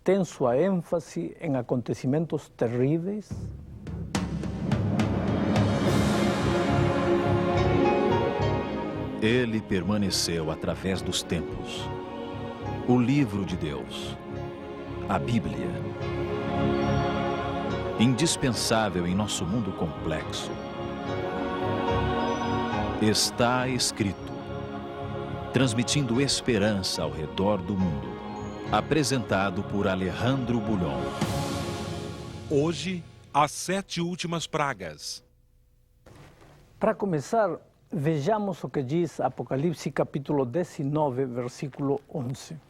tem sua ênfase em acontecimentos terríveis? Ele permaneceu através dos tempos. O livro de Deus, a Bíblia. Indispensável em nosso mundo complexo. Está escrito, transmitindo esperança ao redor do mundo. Apresentado por Alejandro Bulhon. Hoje, as 7 últimas pragas. Para começar, vejamos o que diz Apocalipse capítulo 19, versículo 11.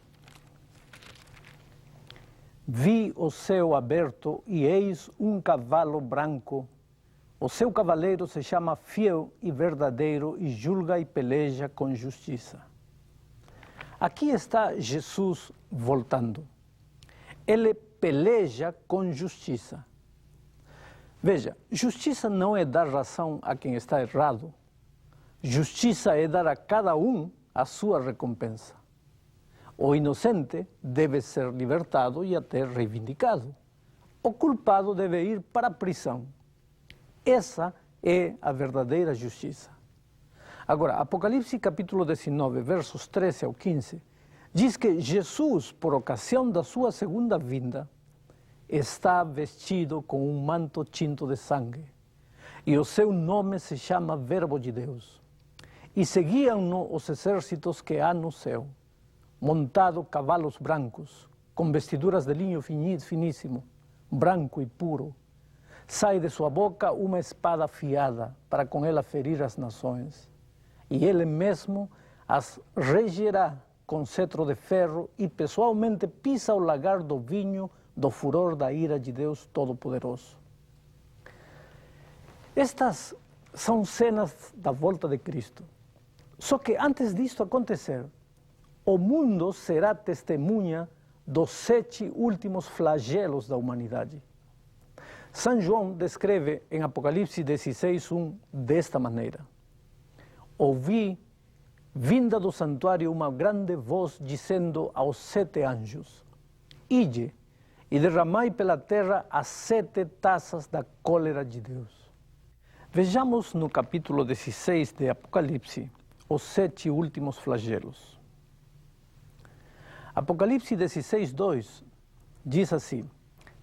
Vi o céu aberto e eis um cavalo branco. O seu cavaleiro se chama Fiel e Verdadeiro e julga e peleja com justiça. Aqui está Jesus voltando. Ele peleja com justiça. Veja, justiça não é dar razão a quem está errado. Justiça é dar a cada um a sua recompensa. O inocente deve ser libertado e até reivindicado. O culpado deve ir para a prisão. Essa é a verdadeira justiça. Agora, Apocalipse capítulo 19, versos 13 ao 15, diz que Jesus, por ocasião da sua segunda vinda, está vestido com um manto tinto de sangue, e o seu nome se chama Verbo de Deus. E seguiam-no os exércitos que há no céu, montado cavalos brancos, com vestiduras de linho finíssimo, branco e puro. Sai de sua boca uma espada afiada, para com ela ferir as nações. E ele mesmo as regerá com cetro de ferro e pessoalmente pisa o lagar do vinho do furor da ira de Deus Todo-Poderoso. Estas são cenas da volta de Cristo. Só que antes disto acontecer, o mundo será testemunha dos 7 últimos flagelos da humanidade. São João descreve em Apocalipse 16:1 desta maneira: ouvi, vinda do santuário, uma grande voz dizendo aos 7 anjos: ide e derramai pela terra as 7 taças da cólera de Deus. Vejamos no capítulo 16 de Apocalipse os 7 últimos flagelos. Apocalipse 16:2 diz assim: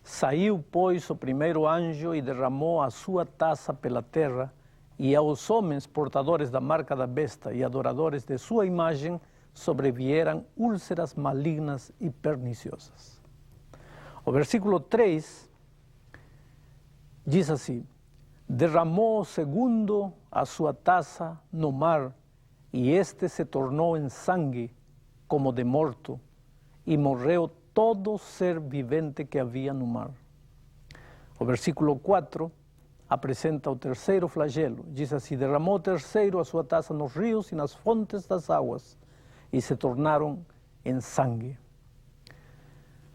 saiu, pois, o primeiro anjo e derramou a sua taça pela terra, e aos homens portadores da marca da besta e adoradores de sua imagem sobrevieram úlceras malignas e perniciosas. O versículo 3 diz assim: derramou o segundo a sua taça no mar, e este se tornou em sangue, como de morto, e morreu todo ser vivente que havia no mar. O versículo 4 apresenta o terceiro flagelo. Diz assim: derramou o terceiro a sua taça nos rios e nas fontes das águas, e se tornaram em sangue.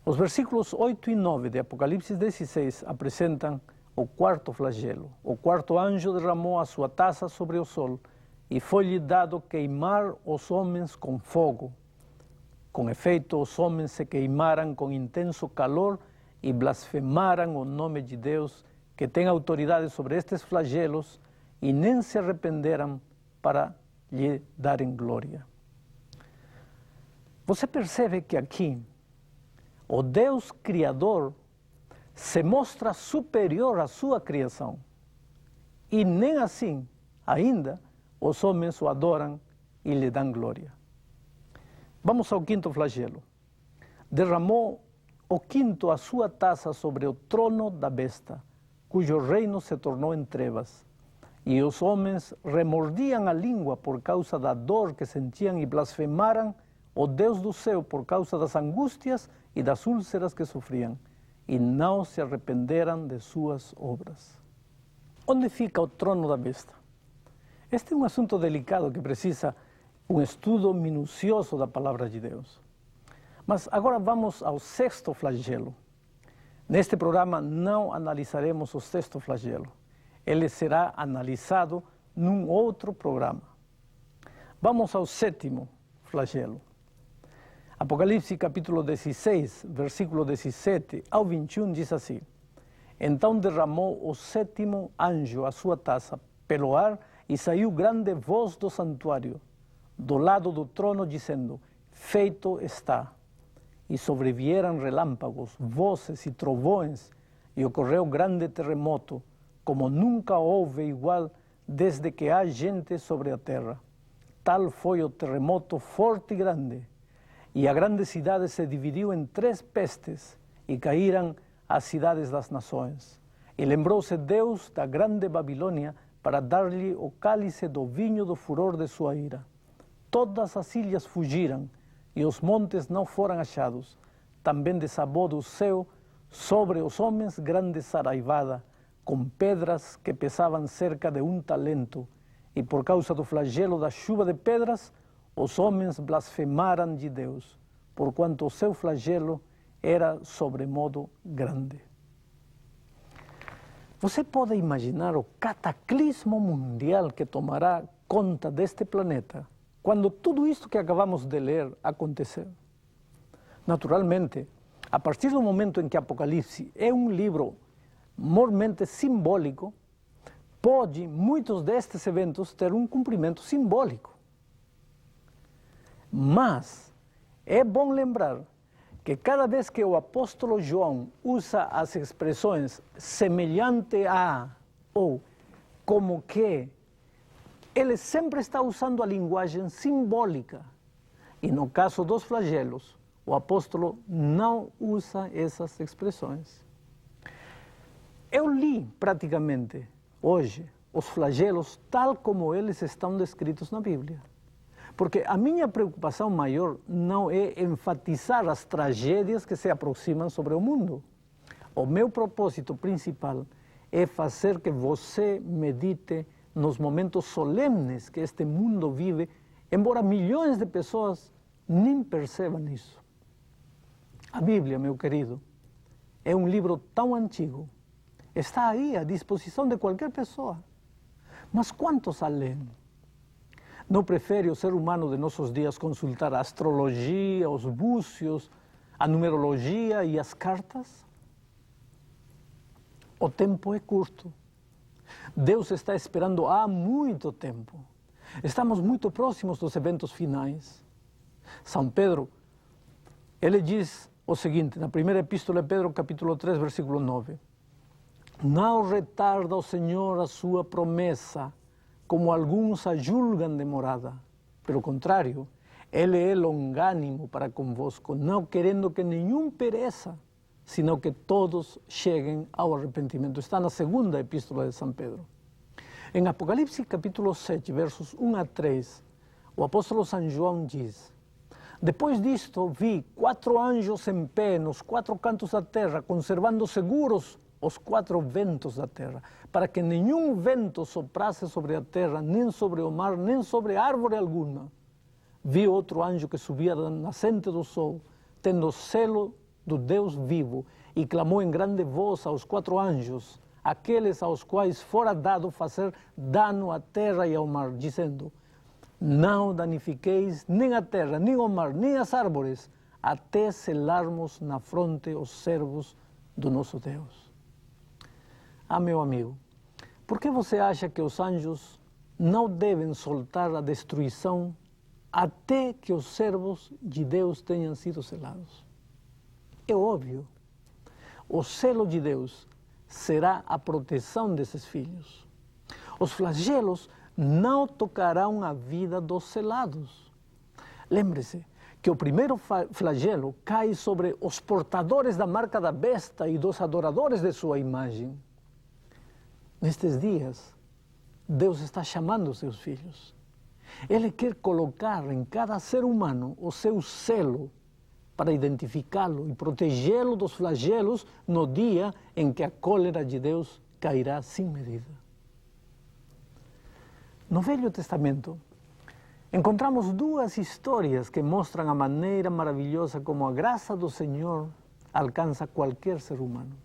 Os versículos 8 e 9 de Apocalipse 16 apresentam o quarto flagelo. O quarto anjo derramou a sua taça sobre o sol, e foi-lhe dado queimar os homens com fogo. Com efeito, os homens se queimaram com intenso calor e blasfemaram o nome de Deus, que tem autoridade sobre estes flagelos, e nem se arrependeram para lhe darem glória. Você percebe que aqui o Deus Criador se mostra superior à sua criação, e nem assim, ainda, os homens o adoram e lhe dão glória. Vamos ao quinto flagelo. Derramou o quinto a sua taça sobre o trono da besta, cujo reino se tornou em trevas. E os homens remordiam a língua por causa da dor que sentiam e blasfemaram o Deus do céu por causa das angústias e das úlceras que sofriam, e não se arrependeram de suas obras. Onde fica o trono da besta? Este é um assunto delicado que precisa um estudo minucioso da palavra de Deus. Mas agora vamos ao sexto flagelo. Neste programa não analisaremos o sexto flagelo. Ele será analisado num outro programa. Vamos ao sétimo flagelo. Apocalipse capítulo 16, versículo 17 ao 21 diz assim: Então derramou o sétimo anjo a sua taça pelo ar e saiu grande voz do santuário, do lado do trono, dizendo: Feito está. E sobrevieram relâmpagos, vozes e trovões, e ocorreu grande terremoto, como nunca houve igual desde que há gente sobre a terra. Tal foi o terremoto forte e grande. E a grande cidade se dividiu em 3 pestes, e caíram as cidades das nações. E lembrou-se Deus da grande Babilônia para dar-lhe o cálice do vinho do furor de sua ira. Todas as ilhas fugiram, e os montes não foram achados. Também desabou do céu sobre os homens grande saraivada, com pedras que pesavam cerca de 1 talento. E por causa do flagelo da chuva de pedras, os homens blasfemaram de Deus, porquanto o seu flagelo era sobremodo grande. Você pode imaginar o cataclismo mundial que tomará conta deste planeta quando tudo isto que acabamos de ler acontecer? Naturalmente, a partir do momento em que Apocalipse é um livro mormente simbólico, pode muitos destes eventos ter um cumprimento simbólico. Mas é bom lembrar que cada vez que o apóstolo João usa as expressões semelhante a ou como que, ele sempre está usando a linguagem simbólica. E no caso dos flagelos, o apóstolo não usa essas expressões. Eu li praticamente hoje os flagelos tal como eles estão descritos na Bíblia. Porque a minha preocupação maior não é enfatizar as tragédias que se aproximam sobre o mundo. O meu propósito principal é fazer que você medite nos momentos solenes que este mundo vive, embora milhões de pessoas nem percebam isso. A Bíblia, meu querido, é um livro tão antigo, está aí à disposição de qualquer pessoa. Mas quantos a leem? Não prefere o ser humano de nossos dias consultar a astrologia, os búzios, a numerologia e as cartas? O tempo é curto. Deus está esperando há muito tempo. Estamos muito próximos dos eventos finais. São Pedro, ele diz o seguinte, na primeira epístola de Pedro, capítulo 3, versículo 9. Não retarda o Senhor a sua promessa, como alguns a julgam demorada. Pelo contrário, Ele é longânimo para convosco, não querendo que nenhum pereça, sino que todos cheguem ao arrependimento. Está na segunda epístola de São Pedro. Em Apocalipse capítulo 7, versos 1 a 3, o apóstolo São João diz: Depois disto vi 4 anjos em pé nos 4 cantos da terra, conservando seguros os 4 ventos da terra, para que nenhum vento soprasse sobre a terra, nem sobre o mar, nem sobre árvore alguma. Vi outro anjo que subia da nascente do sol, tendo o selo do Deus vivo, e clamou em grande voz aos 4 anjos, aqueles aos quais fora dado fazer dano à terra e ao mar, dizendo: Não danifiqueis nem a terra, nem o mar, nem as árvores, até selarmos na fronte os servos do nosso Deus. Ah, meu amigo, por que você acha que os anjos não devem soltar a destruição até que os servos de Deus tenham sido selados? É óbvio. O selo de Deus será a proteção desses filhos. Os flagelos não tocarão a vida dos selados. Lembre-se que o primeiro flagelo cai sobre os portadores da marca da besta e dos adoradores de sua imagem. Nestes dias, Deus está chamando os seus filhos. Ele quer colocar em cada ser humano o seu selo para identificá-lo e protegê-lo dos flagelos no dia em que a cólera de Deus cairá sem medida. No Velho Testamento, encontramos 2 histórias que mostram a maneira maravilhosa como a graça do Senhor alcança qualquer ser humano.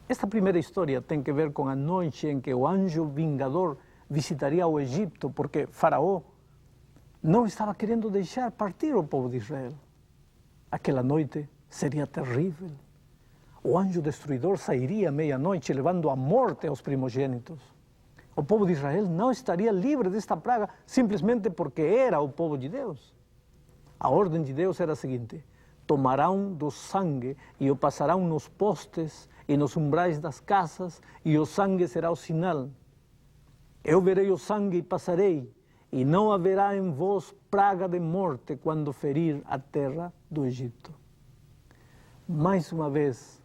Esta primeira história tem que ver com a noite em que o anjo vingador visitaria o Egito, porque Faraó não estava querendo deixar partir o povo de Israel. Aquela noite seria terrível. O anjo destruidor sairia à meia-noite, levando a morte aos primogênitos. O povo de Israel não estaria livre desta praga simplesmente porque era o povo de Deus. A ordem de Deus era a seguinte: tomarão do sangue e o passarão nos postes e nos umbrais das casas, e o sangue será o sinal. Eu verei o sangue e passarei, e não haverá em vós praga de morte quando ferir a terra do Egito. Mais uma vez,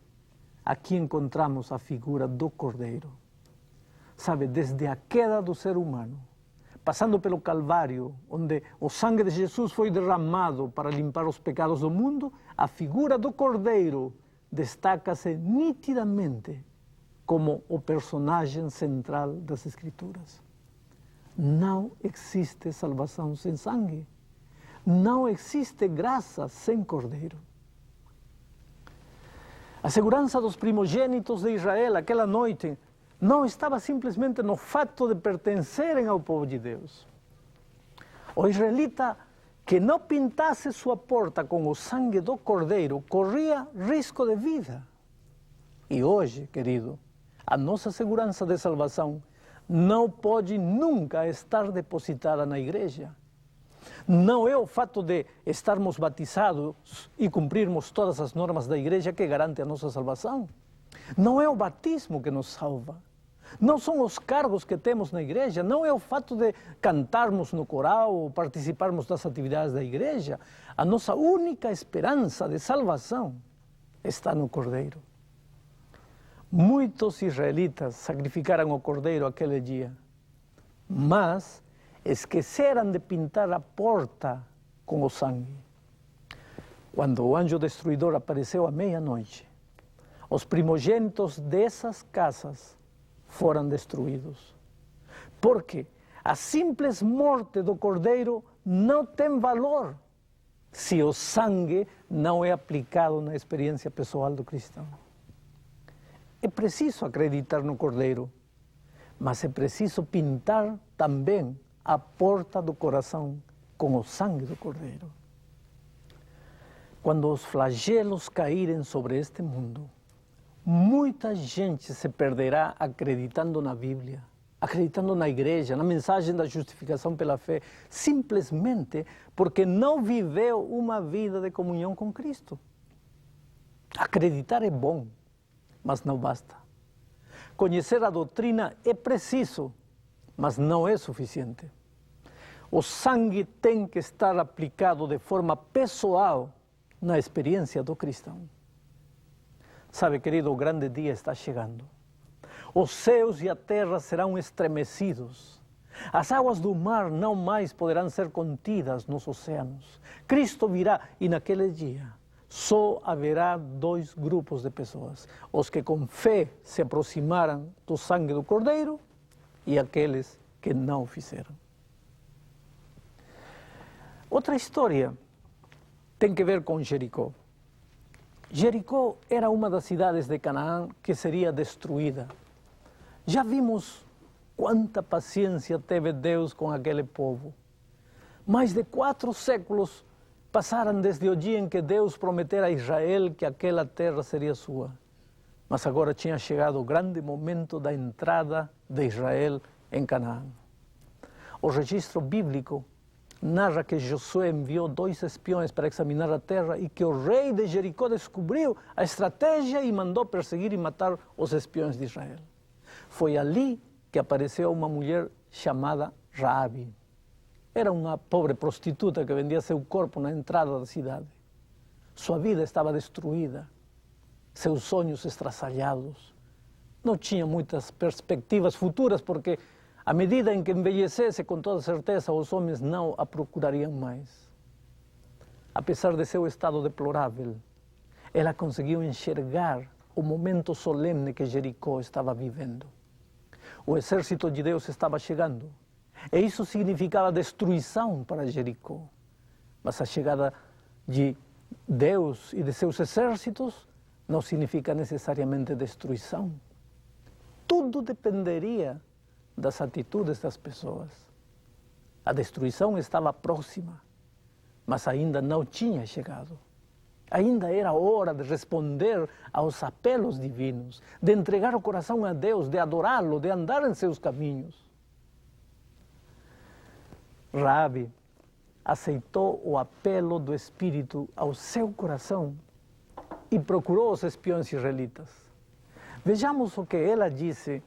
aqui encontramos a figura do Cordeiro. Sabe, desde a queda do ser humano, passando pelo Calvário, onde o sangue de Jesus foi derramado para limpar os pecados do mundo, a figura do Cordeiro destaca-se nitidamente como o personagem central das Escrituras. Não existe salvação sem sangue. Não existe graça sem Cordeiro. A segurança dos primogênitos de Israel aquela noite não estava simplesmente no fato de pertencerem ao povo de Deus. O israelita que não pintasse sua porta com o sangue do Cordeiro corria risco de vida. E hoje, querido, a nossa segurança de salvação não pode nunca estar depositada na igreja. Não é o fato de estarmos batizados e cumprirmos todas as normas da igreja que garante a nossa salvação. Não é o batismo que nos salva. Não são os cargos que temos na igreja, não é o fato de cantarmos no coral ou participarmos das atividades da igreja. A nossa única esperança de salvação está no Cordeiro. Muitos israelitas sacrificaram o Cordeiro aquele dia, mas esqueceram de pintar a porta com o sangue. Quando o anjo destruidor apareceu à meia-noite, os primogênitos dessas casas foram destruídos. Porque a simples morte do Cordeiro não tem valor se o sangue não é aplicado na experiência pessoal do cristão. É preciso acreditar no Cordeiro, mas é preciso pintar também a porta do coração com o sangue do Cordeiro. Quando os flagelos caírem sobre este mundo, muita gente se perderá acreditando na Bíblia, acreditando na igreja, na mensagem da justificação pela fé, simplesmente porque não viveu uma vida de comunhão com Cristo. Acreditar é bom, mas não basta. Conhecer a doutrina é preciso, mas não é suficiente. O sangue tem que estar aplicado de forma pessoal na experiência do cristão. Sabe, querido, o grande dia está chegando. Os céus e a terra serão estremecidos. As águas do mar não mais poderão ser contidas nos oceanos. Cristo virá e naquele dia só haverá dois grupos de pessoas. Os que com fé se aproximaram do sangue do Cordeiro e aqueles que não o fizeram. Outra história tem que ver com Jericó. Jericó era uma das cidades de Canaã que seria destruída. Já vimos quanta paciência teve Deus com aquele povo. Mais de 4 séculos passaram desde o dia em que Deus prometera a Israel que aquela terra seria sua. Mas agora tinha chegado o grande momento da entrada de Israel em Canaã. O registro bíblico narra que Josué enviou 2 espiões para examinar a terra e que o rei de Jericó descobriu a estratégia e mandou perseguir e matar os espiões de Israel. Foi ali que apareceu uma mulher chamada Raabe. Era uma pobre prostituta que vendia seu corpo na entrada da cidade. Sua vida estava destruída, seus sonhos estraçalhados. Não tinha muitas perspectivas futuras porque à medida em que envelhecesse, com toda certeza, os homens não a procurariam mais. Apesar de seu estado deplorável, ela conseguiu enxergar o momento solene que Jericó estava vivendo. O exército de Deus estava chegando, e isso significava destruição para Jericó. Mas a chegada de Deus e de seus exércitos não significa necessariamente destruição. Tudo dependeria das atitudes das pessoas. A destruição estava próxima, mas ainda não tinha chegado. Ainda era hora de responder aos apelos divinos, de entregar o coração a Deus, de adorá-lo, de andar em seus caminhos. Raabe aceitou o apelo do Espírito ao seu coração e procurou os espiões israelitas. Vejamos o que ela disse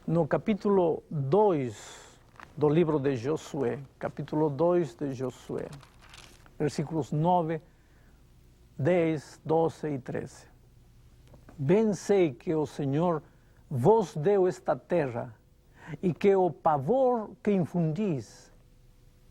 no capítulo 2 do livro de Josué, capítulo 2 de Josué, versículos 9, 10, 12 e 13. Bem sei que o Senhor vos deu esta terra e que o pavor que infundis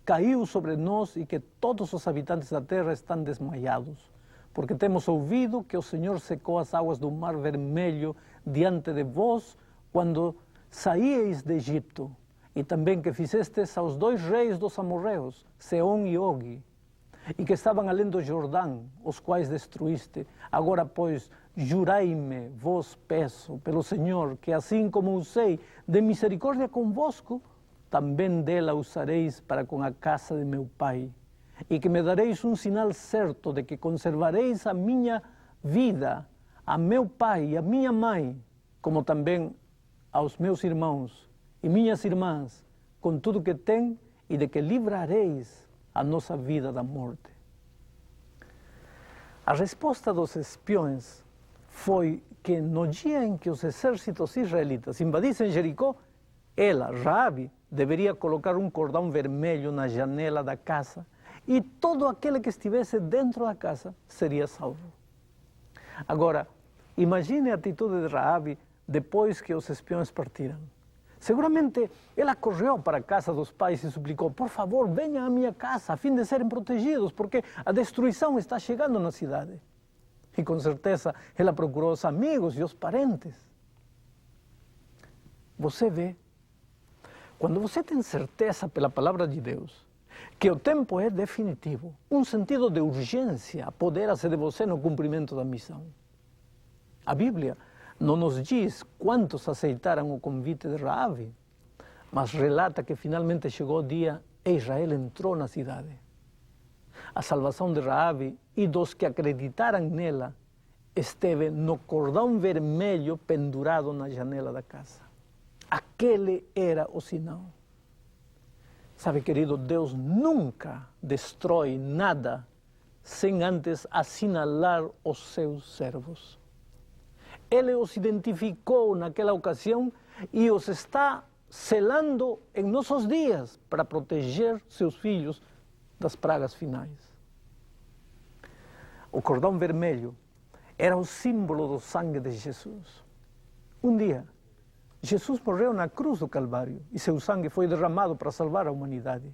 caiu sobre nós e que todos os habitantes da terra estão desmaiados, porque temos ouvido que o Senhor secou as águas do Mar Vermelho diante de vós quando saíeis de Egito, e também que fizestes aos 2 reis dos amorreus, Seom e Og, e que estavam além do Jordão, os quais destruíste. Agora, pois, jurai-me, vos peço, pelo Senhor, que assim como usei de misericórdia convosco, também dela usareis para com a casa de meu pai, e que me dareis um sinal certo de que conservareis a minha vida, a meu pai e a minha mãe, como também aos meus irmãos e minhas irmãs, com tudo que tem, e de que livrareis a nossa vida da morte. A resposta dos espiões foi que no dia em que os exércitos israelitas invadissem Jericó, ela, Raabe, deveria colocar um cordão vermelho na janela da casa e todo aquele que estivesse dentro da casa seria salvo. Agora, imagine a atitude de Raabe depois que os espiões partiram. Seguramente ela correu para a casa dos pais e suplicou: por favor, venham à minha casa a fim de serem protegidos, porque a destruição está chegando na cidade. E com certeza ela procurou os amigos e os parentes. Você vê, quando você tem certeza pela palavra de Deus que o tempo é definitivo, um sentido de urgência apodera-se de você no cumprimento da missão. A Bíblia não nos diz quantos aceitaram o convite de Raabe, mas relata que finalmente chegou o dia e Israel entrou na cidade. A salvação de Raabe e dos que acreditaram nela esteve no cordão vermelho pendurado na janela da casa. Aquele era o sinal. Sabe, querido, Deus nunca destrói nada sem antes assinalar os seus servos. Ele os identificou naquela ocasião e os está selando em nossos dias para proteger seus filhos das pragas finais. O cordão vermelho era o símbolo do sangue de Jesus. Um dia, Jesus morreu na cruz do Calvário e seu sangue foi derramado para salvar a humanidade.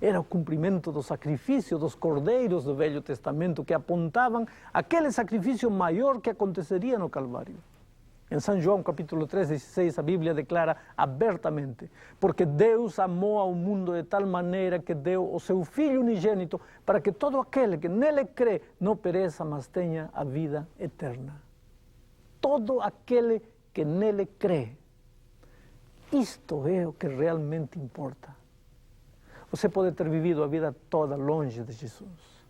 Era o cumprimento do sacrifício dos cordeiros do Velho Testamento que apontavam aquele sacrifício maior que aconteceria no Calvário. Em São João, capítulo 3, 16, a Bíblia declara abertamente: porque Deus amou ao mundo de tal maneira que deu o seu Filho unigênito para que todo aquele que nele crê não pereça, mas tenha a vida eterna. Todo aquele que nele crê. Isto é o que realmente importa. Você pode ter vivido a vida toda longe de Jesus,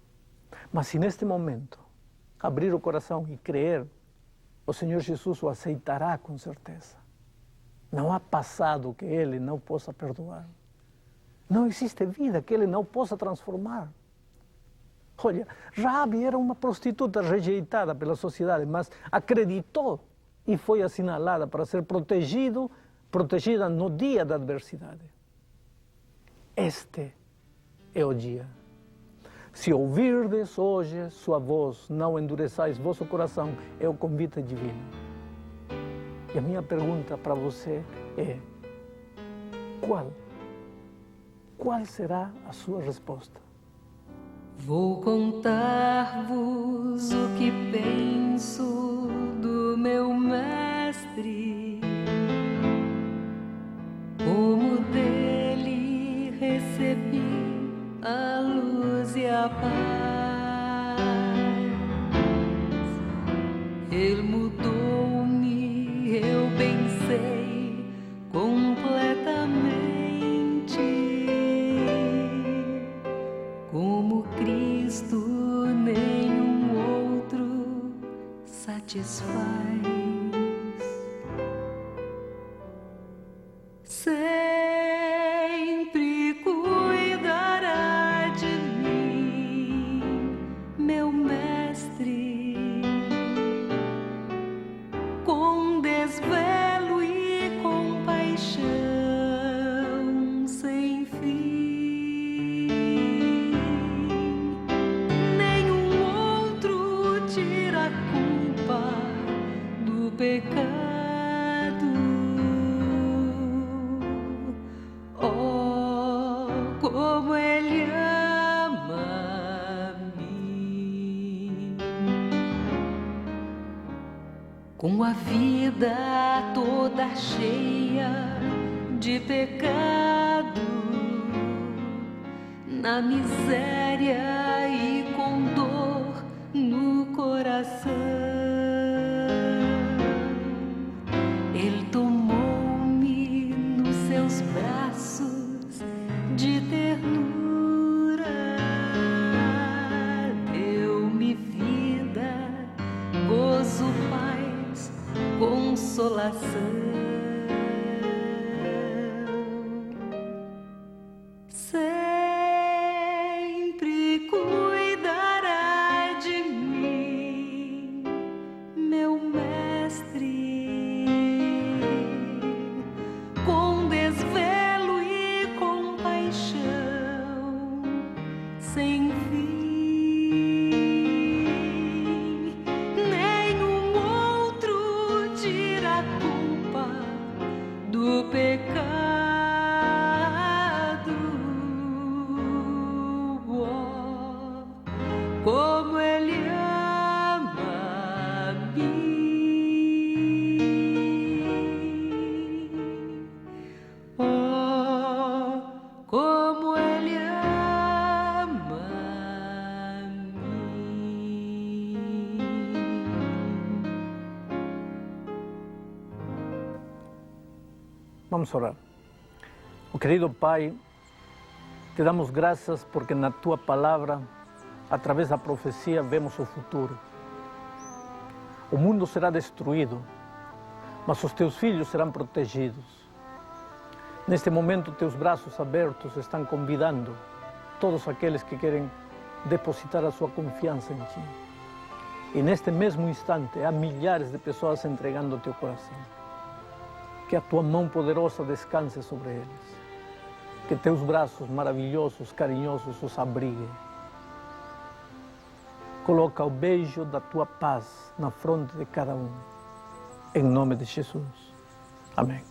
mas se neste momento abrir o coração e crer, o Senhor Jesus o aceitará com certeza. Não há passado que Ele não possa perdoar. Não existe vida que Ele não possa transformar. Olha, Raabe era uma prostituta rejeitada pela sociedade, mas acreditou e foi assinalada para ser protegida no dia da adversidade. Este é o dia. Se ouvirdes hoje sua voz, não endureçais vosso coração, é o convite divino. E a minha pergunta para você é: qual será a sua resposta? Vou contar-vos o que penso do meu mestre, como dele recebi a luz e a paz. Ele mudou-me, eu bem sei, completamente, como Cristo nenhum satisfaz. Sempre cuidará de mim, meu mestre, com desvelo e compaixão sem fim. Nenhum outro tira a culpa do pecado. Oh, como Ele ama-me. Com a vida toda cheia de pecado, na miséria e com dor no coração, Ele tomou-me nos seus braços de ternura, deu-me vida, gozo, paz, consolação. Sempre cuidará de mim, meu mestre, com desvelo e compaixão sem fim. Nenhum outro tira a culpa do pecado. Oh, como Ele ama-me. Oh, como Ele ama-me. Vamos orar. Oh, querido Pai, te damos graças porque na Tua palavra, através da profecia, vemos o futuro. O mundo será destruído, mas os Teus filhos serão protegidos. Neste momento, Teus braços abertos estão convidando todos aqueles que querem depositar a sua confiança em Ti. E neste mesmo instante, há milhares de pessoas entregando o Teu coração. Que a Tua mão poderosa descanse sobre eles. Que Teus braços maravilhosos, carinhosos os abriguem. Coloca o beijo da Tua paz na fronte de cada um. Em nome de Jesus. Amém.